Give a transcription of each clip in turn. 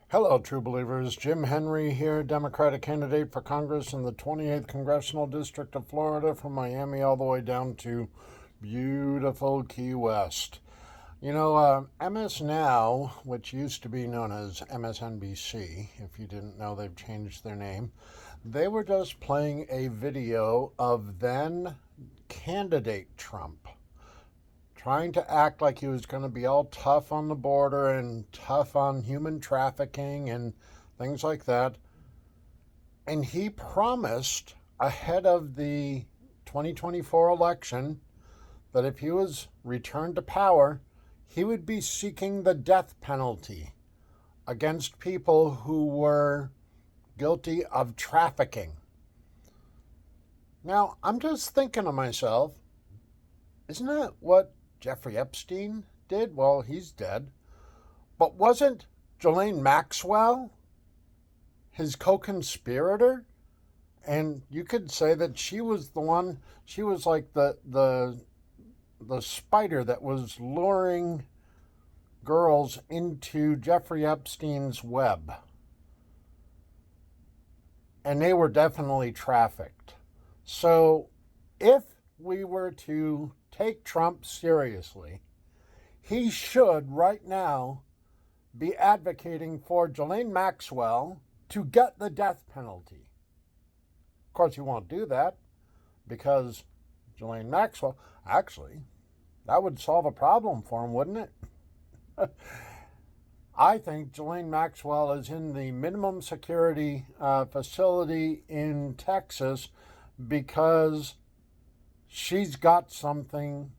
Hello, true believers. Jim Henry here, Democratic candidate for Congress in the 28th Congressional District of Florida, from Miami all the way down to beautiful Key West. MS Now, which used to be known as MSNBC, if you didn't know, they've changed their name. They were just playing a video of then candidate Trump trying to act like he was going to be all tough on the border and tough on human trafficking and things like that. And he promised ahead of the 2024 election that if he was returned to power, he would be seeking the death penalty against people who were guilty of trafficking. Now, I'm just thinking to myself, isn't that what Jeffrey Epstein did? Well, he's dead. But wasn't Ghislaine Maxwell his co-conspirator? And you could say that she was the one, she was like the spider that was luring girls into Jeffrey Epstein's web. And they were definitely trafficked. So if we were to take Trump seriously, he should right now be advocating for Ghislaine Maxwell to get the death penalty. Of course, he won't do that because Ghislaine Maxwell, actually, that would solve a problem for him, wouldn't it? I think Ghislaine Maxwell is in the minimum security facility in Texas because she's got something,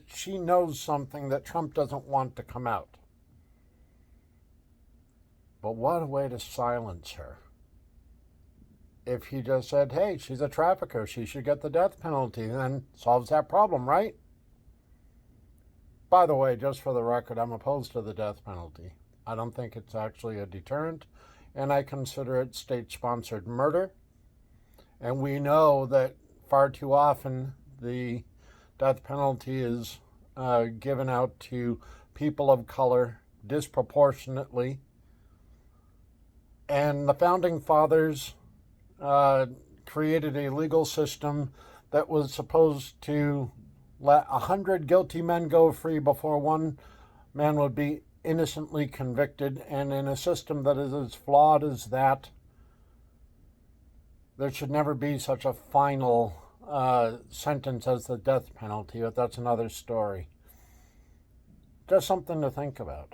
she knows something that Trump doesn't want to come out. But what a way to silence her. If he just said, hey, she's a trafficker, she should get the death penalty, then solves that problem, right? By the way, just for the record, I'm opposed to the death penalty. I don't think it's actually a deterrent, and I consider it state-sponsored murder. And we know that far too often the death penalty is given out to people of color disproportionately. And the Founding Fathers created a legal system that was supposed to let 100 guilty men go free before one man would be innocently convicted. And in a system that is as flawed as that, there should never be such a final sentence as the death penalty, but that's another story. Just something to think about.